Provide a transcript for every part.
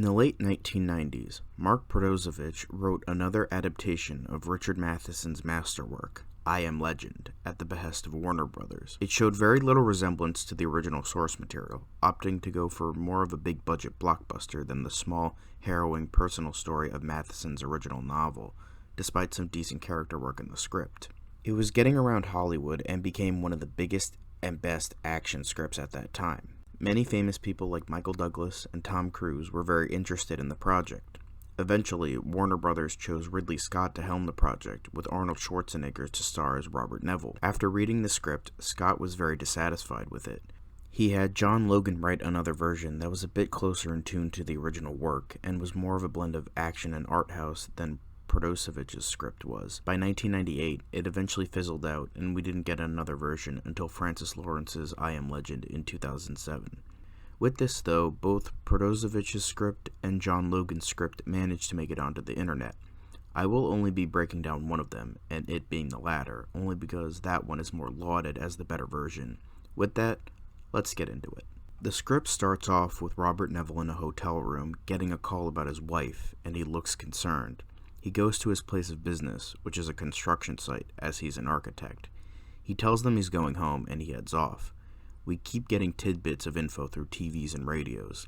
In the late 1990s, Mark Protosevich wrote another adaptation of Richard Matheson's masterwork, I Am Legend, at the behest of Warner Brothers. It showed very little resemblance to the original source material, opting to go for more of a big-budget blockbuster than the small, harrowing personal story of Matheson's original novel, despite some decent character work in the script. It was getting around Hollywood and became one of the biggest and best action scripts at that time. Many famous people like Michael Douglas and Tom Cruise were very interested in the project. Eventually, Warner Brothers chose Ridley Scott to helm the project, with Arnold Schwarzenegger to star as Robert Neville. After reading the script, Scott was very dissatisfied with it. He had John Logan write another version that was a bit closer in tune to the original work, and was more of a blend of action and art house than Protosevich's script was. By 1998, it eventually fizzled out, and we didn't get another version until Francis Lawrence's I Am Legend in 2007. With this, though, both Protosevich's script and John Logan's script managed to make it onto the internet. I will only be breaking down one of them, and it being the latter, only because that one is more lauded as the better version. With that, let's get into it. The script starts off with Robert Neville in a hotel room getting a call about his wife, and he looks concerned. He goes to his place of business, which is a construction site, as he's an architect. He tells them he's going home, and he heads off. We keep getting tidbits of info through TVs and radios.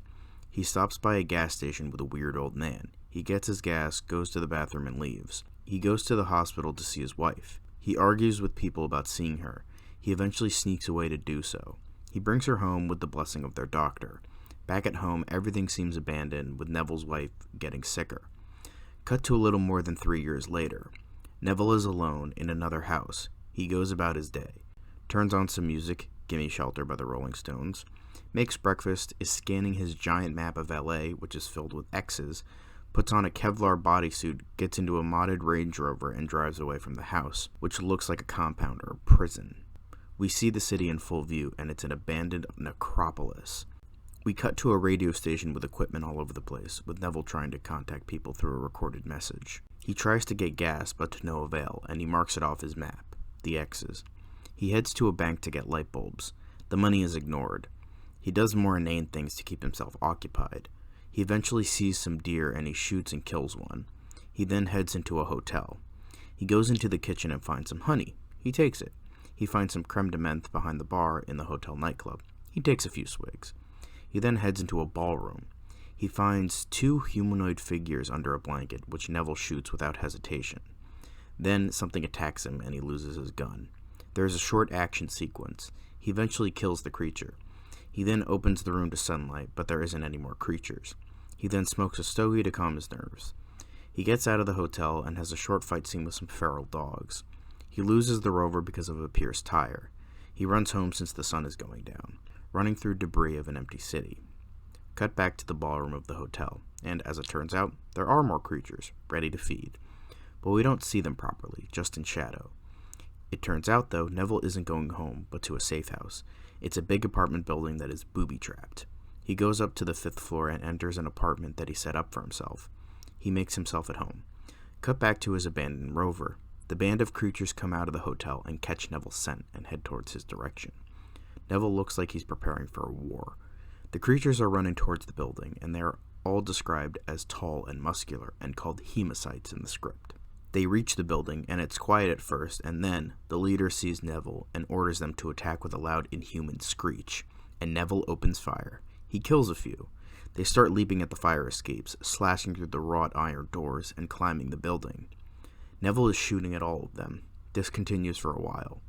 He stops by a gas station with a weird old man. He gets his gas, goes to the bathroom, and leaves. He goes to the hospital to see his wife. He argues with people about seeing her. He eventually sneaks away to do so. He brings her home with the blessing of their doctor. Back at home, everything seems abandoned, with Neville's wife getting sicker. Cut to a little more than 3 years later. Neville is alone in another house. He goes about his day. Turns on some music, Gimme Shelter by the Rolling Stones. Makes breakfast, is scanning his giant map of LA, which is filled with X's. Puts on a Kevlar bodysuit, gets into a modded Range Rover, and drives away from the house, which looks like a compound or a prison. We see the city in full view, and it's an abandoned necropolis. We cut to a radio station with equipment all over the place, with Neville trying to contact people through a recorded message. He tries to get gas, but to no avail, and he marks it off his map, the X's. He heads to a bank to get light bulbs. The money is ignored. He does more inane things to keep himself occupied. He eventually sees some deer, and he shoots and kills one. He then heads into a hotel. He goes into the kitchen and finds some honey. He takes it. He finds some creme de menthe behind the bar in the hotel nightclub. He takes a few swigs. He then heads into a ballroom. He finds 2 humanoid figures under a blanket, which Neville shoots without hesitation. Then something attacks him and he loses his gun. There is a short action sequence. He eventually kills the creature. He then opens the room to sunlight, but there isn't any more creatures. He then smokes a stogie to calm his nerves. He gets out of the hotel and has a short fight scene with some feral dogs. He loses the rover because of a pierced tire. He runs home since the sun is going down, running through debris of an empty city. Cut back to the ballroom of the hotel, and as it turns out, there are more creatures, ready to feed. But we don't see them properly, just in shadow. It turns out, though, Neville isn't going home, but to a safe house. It's a big apartment building that is booby-trapped. He goes up to the 5th floor and enters an apartment that he set up for himself. He makes himself at home. Cut back to his abandoned rover. The band of creatures come out of the hotel and catch Neville's scent and head towards his direction. Neville looks like he's preparing for a war. The creatures are running towards the building, and they are all described as tall and muscular and called hemocytes in the script. They reach the building, and it's quiet at first, and then the leader sees Neville and orders them to attack with a loud inhuman screech, and Neville opens fire. He kills a few. They start leaping at the fire escapes, slashing through the wrought iron doors and climbing the building. Neville is shooting at all of them. This continues for a while.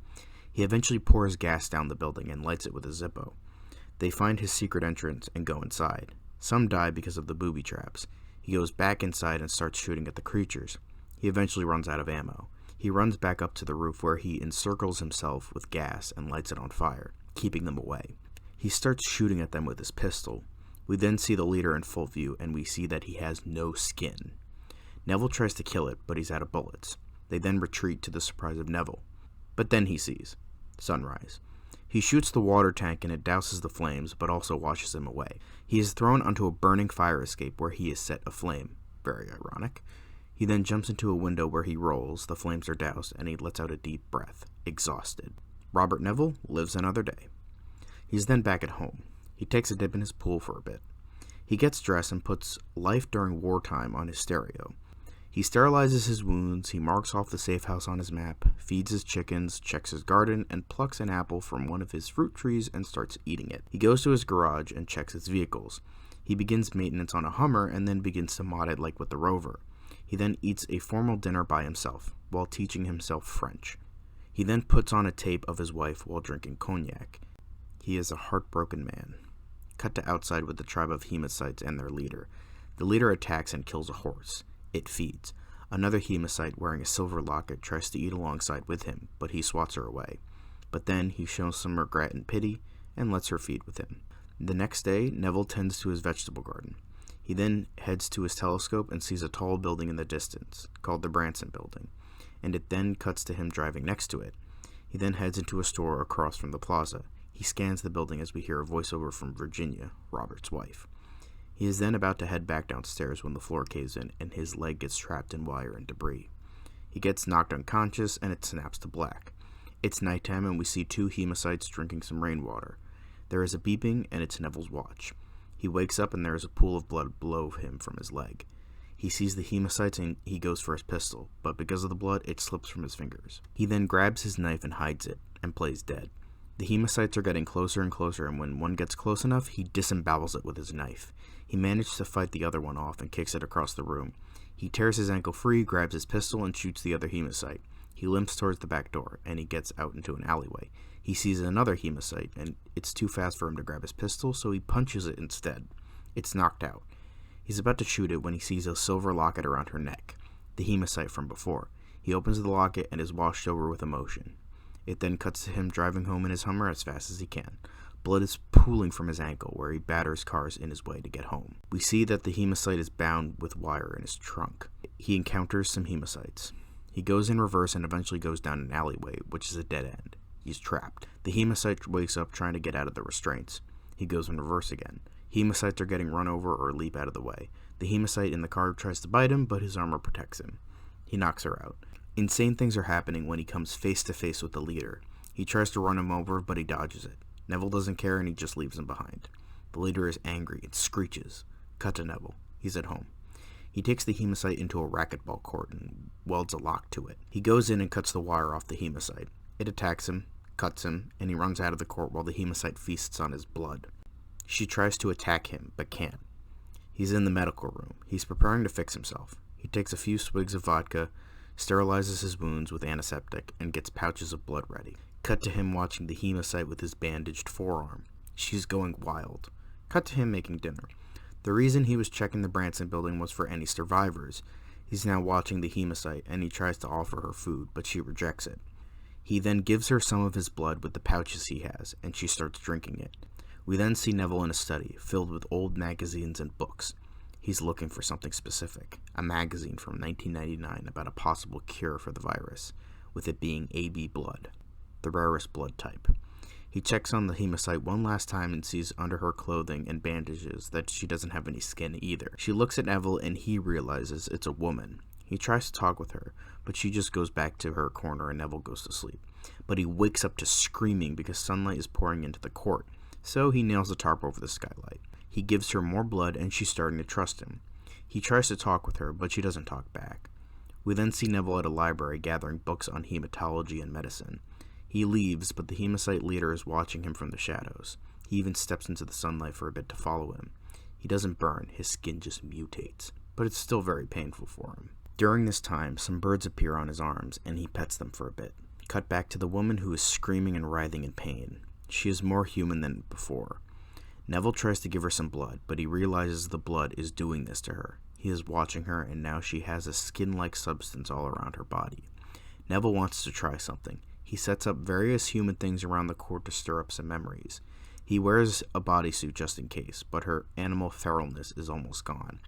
He eventually pours gas down the building and lights it with a Zippo. They find his secret entrance and go inside. Some die because of the booby traps. He goes back inside and starts shooting at the creatures. He eventually runs out of ammo. He runs back up to the roof where he encircles himself with gas and lights it on fire, keeping them away. He starts shooting at them with his pistol. We then see the leader in full view, and we see that he has no skin. Neville tries to kill it, but he's out of bullets. They then retreat to the surprise of Neville. But then he sees sunrise. He shoots the water tank and it douses the flames, but also washes him away. He is thrown onto a burning fire escape where he is set aflame. Very ironic. He then jumps into a window where he rolls, the flames are doused, and he lets out a deep breath, exhausted. Robert Neville lives another day. He's then back at home. He takes a dip in his pool for a bit. He gets dressed and puts Life During Wartime on his stereo. He sterilizes his wounds, he marks off the safe house on his map, feeds his chickens, checks his garden, and plucks an apple from one of his fruit trees and starts eating it. He goes to his garage and checks his vehicles. He begins maintenance on a Hummer and then begins to mod it like with the Rover. He then eats a formal dinner by himself, while teaching himself French. He then puts on a tape of his wife while drinking cognac. He is a heartbroken man. Cut to outside with the tribe of Hemocytes and their leader. The leader attacks and kills a horse. It feeds. Another Hemocyte wearing a silver locket tries to eat alongside with him, but he swats her away. But then he shows some regret and pity and lets her feed with him. The next day, Neville tends to his vegetable garden. He then heads to his telescope and sees a tall building in the distance, called the Branson Building, and it then cuts to him driving next to it. He then heads into a store across from the plaza. He scans the building as we hear a voiceover from Virginia, Robert's wife. He is then about to head back downstairs when the floor caves in and his leg gets trapped in wire and debris. He gets knocked unconscious and it snaps to black. It's nighttime and we see two Hemocytes drinking some rainwater. There is a beeping and it's Neville's watch. He wakes up and there is a pool of blood below him from his leg. He sees the Hemocytes and he goes for his pistol, but because of the blood, it slips from his fingers. He then grabs his knife and hides it, and plays dead. The Hemocytes are getting closer and closer, and when one gets close enough, he disembowels it with his knife. He manages to fight the other one off and kicks it across the room. He tears his ankle free, grabs his pistol, and shoots the other Hemocyte. He limps towards the back door, and he gets out into an alleyway. He sees another Hemocyte, and it's too fast for him to grab his pistol, so he punches it instead. It's knocked out. He's about to shoot it when he sees a silver locket around her neck, the Hemocyte from before. He opens the locket and is washed over with emotion. It then cuts to him driving home in his Hummer as fast as he can. Blood is pooling from his ankle where he batters cars in his way to get home. We see that the Hemocyte is bound with wire in his trunk. He encounters some Hemocytes. He goes in reverse and eventually goes down an alleyway, which is a dead end. He's trapped. The Hemocyte wakes up trying to get out of the restraints. He goes in reverse again. Hemocytes are getting run over or leap out of the way. The Hemocyte in the car tries to bite him, but his armor protects him. He knocks her out. Insane things are happening when he comes face to face with the leader. He tries to run him over, but he dodges it. Neville doesn't care and he just leaves him behind. The leader is angry and screeches. Cut to Neville. He's at home. He takes the Hemocyte into a racquetball court and welds a lock to it. He goes in and cuts the wire off the Hemocyte. It attacks him, cuts him, and he runs out of the court while the Hemocyte feasts on his blood. She tries to attack him, but can't. He's in the medical room. He's preparing to fix himself. He takes a few swigs of vodka, sterilizes his wounds with antiseptic, and gets pouches of blood ready. Cut to him watching the Hemocyte with his bandaged forearm. She's going wild. Cut to him making dinner. The reason he was checking the Branson building was for any survivors. He's now watching the Hemocyte, and he tries to offer her food, but she rejects it. He then gives her some of his blood with the pouches he has, and she starts drinking it. We then see Neville in a study, filled with old magazines and books. He's looking for something specific, a magazine from 1999 about a possible cure for the virus, with it being AB blood, the rarest blood type. He checks on the Hemocyte one last time and sees under her clothing and bandages that she doesn't have any skin either. She looks at Neville and he realizes it's a woman. He tries to talk with her, but she just goes back to her corner and Neville goes to sleep. But he wakes up to screaming because sunlight is pouring into the court. So he nails a tarp over the skylight. He gives her more blood and she's starting to trust him. He tries to talk with her, but she doesn't talk back. We then see Neville at a library gathering books on hematology and medicine. He leaves, but the Hemocyte leader is watching him from the shadows. He even steps into the sunlight for a bit to follow him. He doesn't burn, his skin just mutates, but it's still very painful for him. During this time, some birds appear on his arms, and he pets them for a bit. Cut back to the woman who is screaming and writhing in pain. She is more human than before. Neville tries to give her some blood, but he realizes the blood is doing this to her. He is watching her, and now she has a skin-like substance all around her body. Neville wants to try something. He sets up various human things around the court to stir up some memories. He wears a bodysuit just in case, but her animal feralness is almost gone.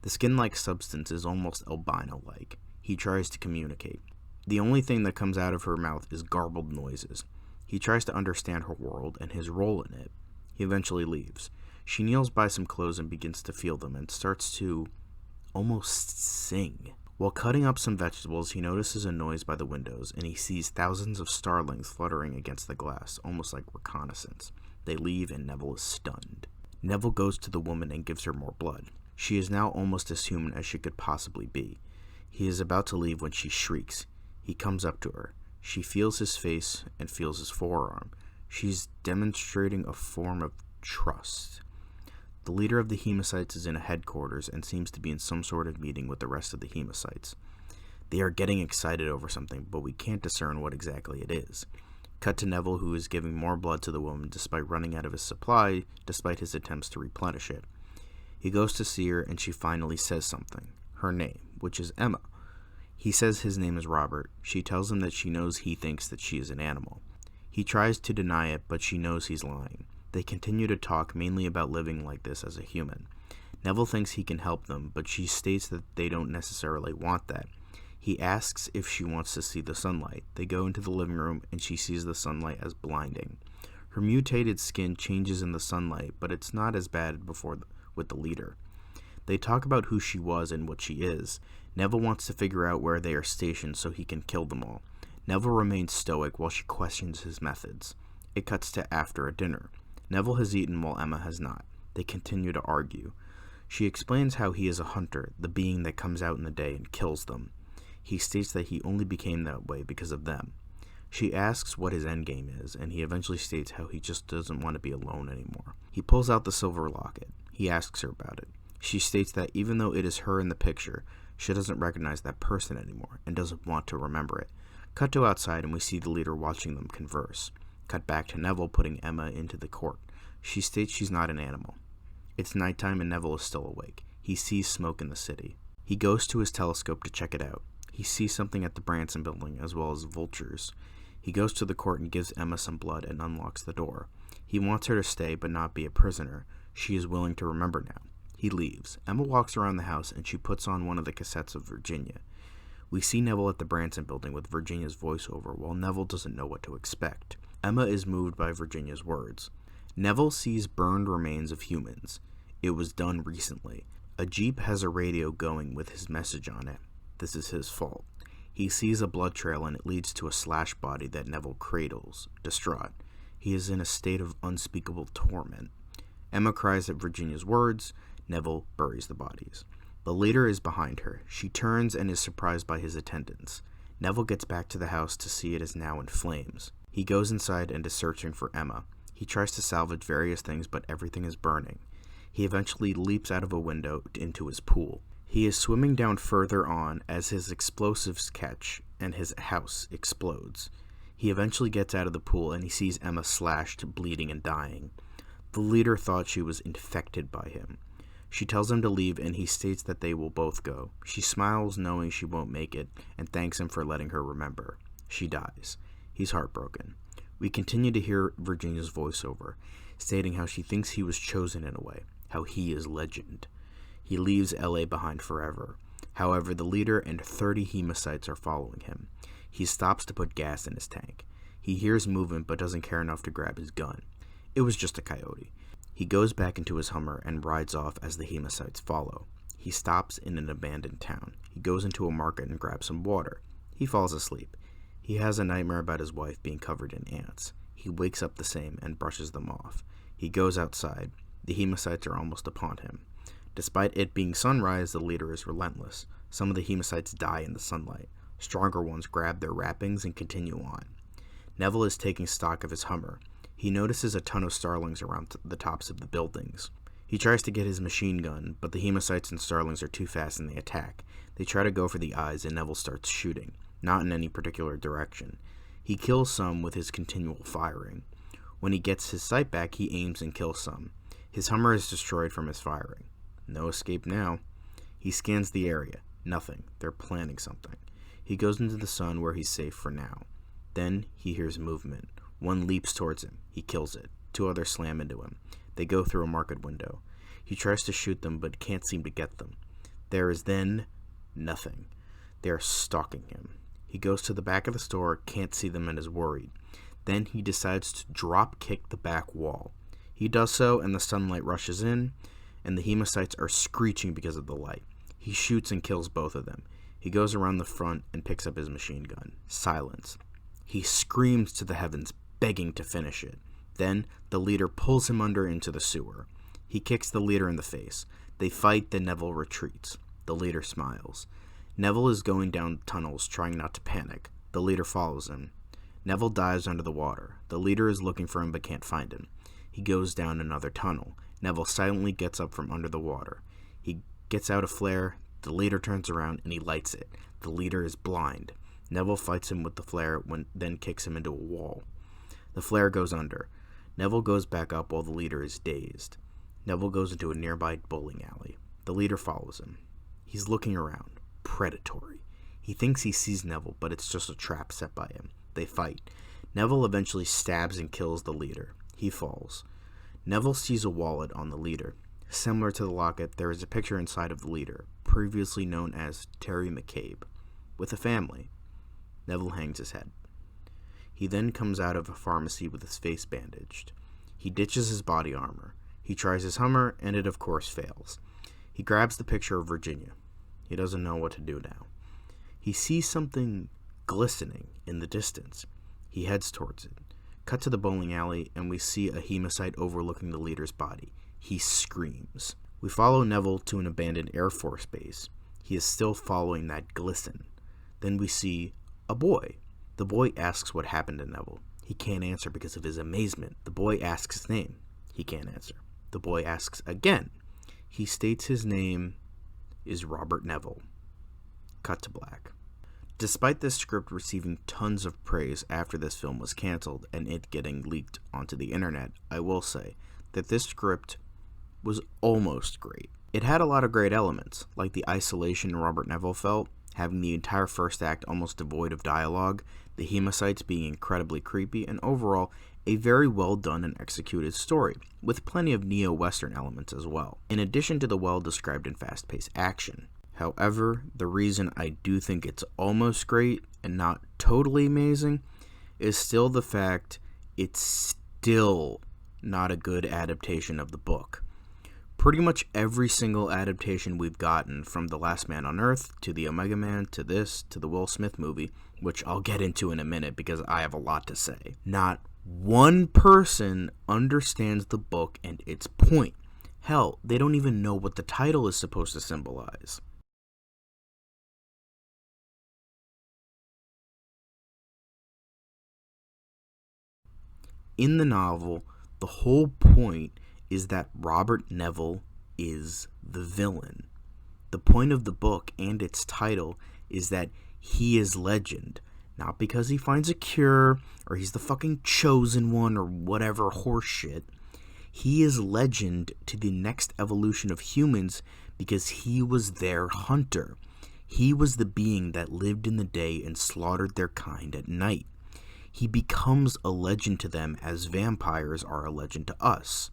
The skin-like substance is almost albino-like. He tries to communicate. The only thing that comes out of her mouth is garbled noises. He tries to understand her world and his role in it. He eventually leaves. She kneels by some clothes and begins to feel them and starts to almost sing. While cutting up some vegetables, he notices a noise by the windows and he sees thousands of starlings fluttering against the glass, almost like reconnaissance. They leave and Neville is stunned. Neville goes to the woman and gives her more blood. She is now almost as human as she could possibly be. He is about to leave when she shrieks. He comes up to her. She feels his face and feels his forearm. She's demonstrating a form of trust. The leader of the Hemocytes is in a headquarters and seems to be in some sort of meeting with the rest of the Hemocytes. They are getting excited over something, but we can't discern what exactly it is. Cut to Neville, who is giving more blood to the woman despite running out of his supply, despite his attempts to replenish it. He goes to see her, and she finally says something. Her name, which is Emma. He says his name is Robert. She tells him that she knows he thinks that she is an animal. He tries to deny it, but she knows he's lying. They continue to talk mainly about living like this as a human. Neville thinks he can help them, but she states that they don't necessarily want that. He asks if she wants to see the sunlight. They go into the living room, and she sees the sunlight as blinding. Her mutated skin changes in the sunlight, but it's not as bad before with the leader. They talk about who she was and what she is. Neville wants to figure out where they are stationed so he can kill them all. Neville remains stoic while she questions his methods. It cuts to after a dinner. Neville has eaten while Emma has not. They continue to argue. She explains how he is a hunter, the being that comes out in the day and kills them. He states that he only became that way because of them. She asks what his endgame is, and he eventually states how he just doesn't want to be alone anymore. He pulls out the silver locket. He asks her about it. She states that even though it is her in the picture, she doesn't recognize that person anymore and doesn't want to remember it. Cut to outside, and we see the leader watching them converse. Cut back to Neville putting Emma into the court. She states she's not an animal. It's nighttime and Neville is still awake. He sees smoke in the city. He goes to his telescope to check it out. He sees something at the Branson building, as well as vultures. He goes to the court and gives Emma some blood and unlocks the door. He wants her to stay but not be a prisoner. She is willing to remember now. He leaves. Emma walks around the house and she puts on one of the cassettes of Virginia. We see Neville at the Branson building with Virginia's voiceover while Neville doesn't know what to expect. Emma is moved by Virginia's words. Neville sees burned remains of humans. It was done recently. A jeep has a radio going with his message on it. This is his fault. He sees a blood trail and it leads to a slash body that Neville cradles, distraught. He is in a state of unspeakable torment. Emma cries at Virginia's words. Neville buries the bodies. The leader is behind her. She turns and is surprised by his attendance. Neville gets back to the house to see it is now in flames. He goes inside and is searching for Emma. He tries to salvage various things, but everything is burning. He eventually leaps out of a window into his pool. He is swimming down further on as his explosives catch and his house explodes. He eventually gets out of the pool and he sees Emma slashed, bleeding, and dying. The leader thought she was infected by him. She tells him to leave and he states that they will both go. She smiles knowing she won't make it and thanks him for letting her remember. She dies. He's heartbroken. We continue to hear Virginia's voiceover, stating how she thinks he was chosen in a way, how he is legend. He leaves LA behind forever. However, the leader and 30 Hemocytes are following him. He stops to put gas in his tank. He hears movement but doesn't care enough to grab his gun. It was just a coyote. He goes back into his Hummer and rides off as the Hemocytes follow. He stops in an abandoned town. He goes into a market and grabs some water. He falls asleep. He has a nightmare about his wife being covered in ants. He wakes up the same and brushes them off. He goes outside. The Hemocytes are almost upon him. Despite it being sunrise, the leader is relentless. Some of the Hemocytes die in the sunlight. Stronger ones grab their wrappings and continue on. Neville is taking stock of his Hummer. He notices a ton of starlings around the tops of the buildings. He tries to get his machine gun, but the Hemocytes and starlings are too fast and they attack. They try to go for the eyes and Neville starts shooting, not in any particular direction. He kills some with his continual firing. When he gets his sight back, he aims and kills some. His Hummer is destroyed from his firing. No escape now. He scans the area. Nothing. They're planning something. He goes into the sun where he's safe for now. Then he hears movement. One leaps towards him. He kills it. Two others slam into him. They go through a market window. He tries to shoot them but can't seem to get them. There is then nothing. They are stalking him. He goes to the back of the store, can't see them, and is worried. Then he decides to drop kick the back wall. He does so and the sunlight rushes in, and the Hemocytes are screeching because of the light. He shoots and kills both of them. He goes around the front and picks up his machine gun. Silence. He screams to the heavens, begging to finish it. Then the leader pulls him under into the sewer. He kicks the leader in the face. They fight, then Neville retreats. The leader smiles. Neville is going down tunnels, trying not to panic. The leader follows him. Neville dives under the water. The leader is looking for him but can't find him. He goes down another tunnel. Neville silently gets up from under the water. He gets out a flare. The leader turns around and he lights it. The leader is blind. Neville fights him with the flare, then kicks him into a wall. The flare goes under. Neville goes back up while the leader is dazed. Neville goes into a nearby bowling alley. The leader follows him. He's looking around. Predatory. He thinks he sees Neville, but it's just a trap set by him. They fight. Neville eventually stabs and kills the leader. He falls. Neville sees a wallet on the leader. Similar to the locket, there is a picture inside of the leader, previously known as Terry McCabe, with a family. Neville hangs his head. He then comes out of a pharmacy with his face bandaged. He ditches his body armor. He tries his Hummer, and it of course fails. He grabs the picture of Virginia. He doesn't know what to do now. He sees something glistening in the distance. He heads towards it. Cut to the bowling alley, and we see a hemocyte overlooking the leader's body. He screams. We follow Neville to an abandoned Air Force base. He is still following that glisten. Then we see a boy. The boy asks what happened to Neville. He can't answer because of his amazement. The boy asks his name. He can't answer. The boy asks again. He states his name is Robert Neville. Cut to black. Despite this script receiving tons of praise after this film was canceled and it getting leaked onto the internet, I will say that this script was almost great. It had a lot of great elements, like the isolation Robert Neville felt, having the entire first act almost devoid of dialogue, the hemocytes being incredibly creepy, and overall, a very well done and executed story, with plenty of neo-Western elements as well, in addition to the well-described and fast-paced action. However, the reason I do think it's almost great and not totally amazing is still the fact it's still not a good adaptation of the book. Pretty much every single adaptation we've gotten, from The Last Man on Earth to The Omega Man to this to the Will Smith movie, which I'll get into in a minute because I have a lot to say, not one person understands the book and its point. Hell, they don't even know what the title is supposed to symbolize. In the novel, the whole point is that Robert Neville is the villain. The point of the book and its title is that he is legend, not because he finds a cure or he's the fucking chosen one or whatever horseshit. He is legend to the next evolution of humans because he was their hunter. He was the being that lived in the day and slaughtered their kind at night. He becomes a legend to them as vampires are a legend to us.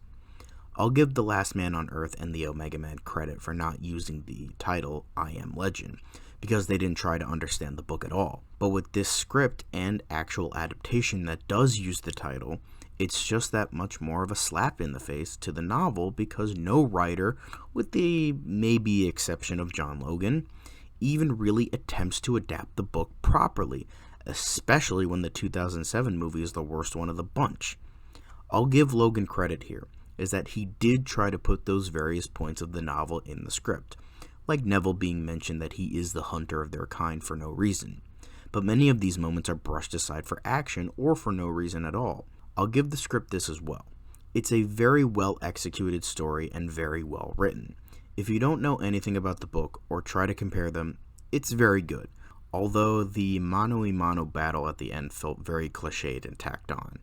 I'll give The Last Man on Earth and the Omega Man credit for not using the title I Am Legend, because they didn't try to understand the book at all. But with this script and actual adaptation that does use the title, it's just that much more of a slap in the face to the novel, because no writer, with the maybe exception of John Logan, even really attempts to adapt the book properly, especially when the 2007 movie is the worst one of the bunch. I'll give Logan credit here, is that he did try to put those various points of the novel in the script, like Neville being mentioned that he is the hunter of their kind for no reason. But many of these moments are brushed aside for action or for no reason at all. I'll give the script this as well. It's a very well executed story and very well written. If you don't know anything about the book or try to compare them, it's very good, although the mano-a-mano battle at the end felt very cliched and tacked on.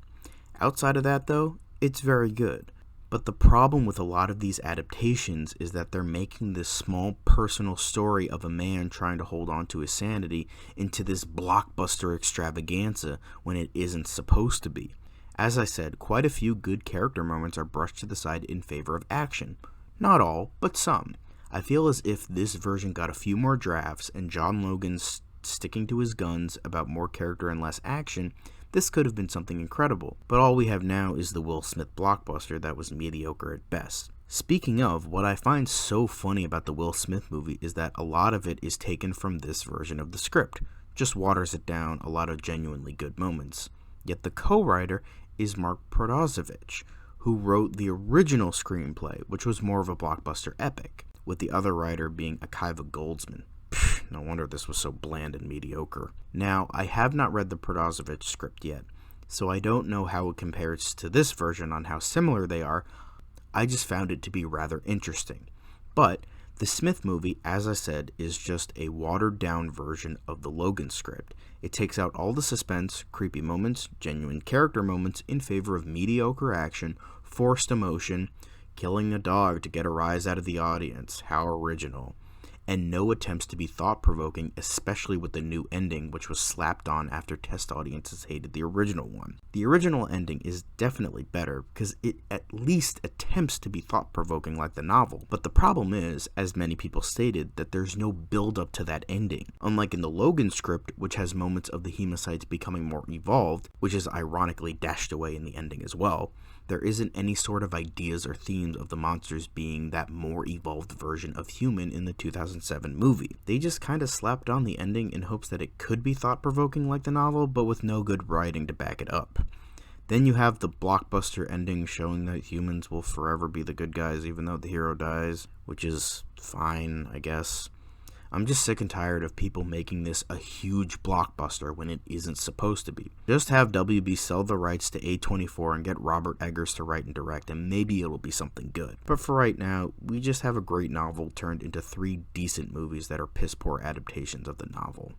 Outside of that though, it's very good. But the problem with a lot of these adaptations is that they're making this small personal story of a man trying to hold on to his sanity into this blockbuster extravaganza when it isn't supposed to be. As I said, quite a few good character moments are brushed to the side in favor of action. Not all, but some. I feel as if this version got a few more drafts and John Logan's sticking to his guns about more character and less action, this could have been something incredible, but all we have now is the Will Smith blockbuster that was mediocre at best. Speaking of, what I find so funny about the Will Smith movie is that a lot of it is taken from this version of the script, just waters it down, a lot of genuinely good moments. Yet the co-writer is Mark Protosevich, who wrote the original screenplay, which was more of a blockbuster epic, with the other writer being Akiva Goldsman. No wonder this was so bland and mediocre. Now, I have not read the Protosevich script yet, so I don't know how it compares to this version on how similar they are. I just found it to be rather interesting. But the Smith movie, as I said, is just a watered-down version of the Logan script. It takes out all the suspense, creepy moments, genuine character moments in favor of mediocre action, forced emotion, killing a dog to get a rise out of the audience. How original. And no attempts to be thought-provoking, especially with the new ending, which was slapped on after test audiences hated the original one. The original ending is definitely better, because it at least attempts to be thought-provoking like the novel. But the problem is, as many people stated, that there's no build-up to that ending. Unlike in the Logan script, which has moments of the Hemocytes becoming more evolved, which is ironically dashed away in the ending as well, there isn't any sort of ideas or themes of the monsters being that more evolved version of human in the 2007 movie. They just kind of slapped on the ending in hopes that it could be thought-provoking like the novel, but with no good writing to back it up. Then you have the blockbuster ending showing that humans will forever be the good guys even though the hero dies, which is fine, I guess. I'm just sick and tired of people making this a huge blockbuster when it isn't supposed to be. Just have WB sell the rights to A24 and get Robert Eggers to write and direct, and maybe it'll be something good. But for right now, we just have a great novel turned into 3 decent movies that are piss-poor adaptations of the novel.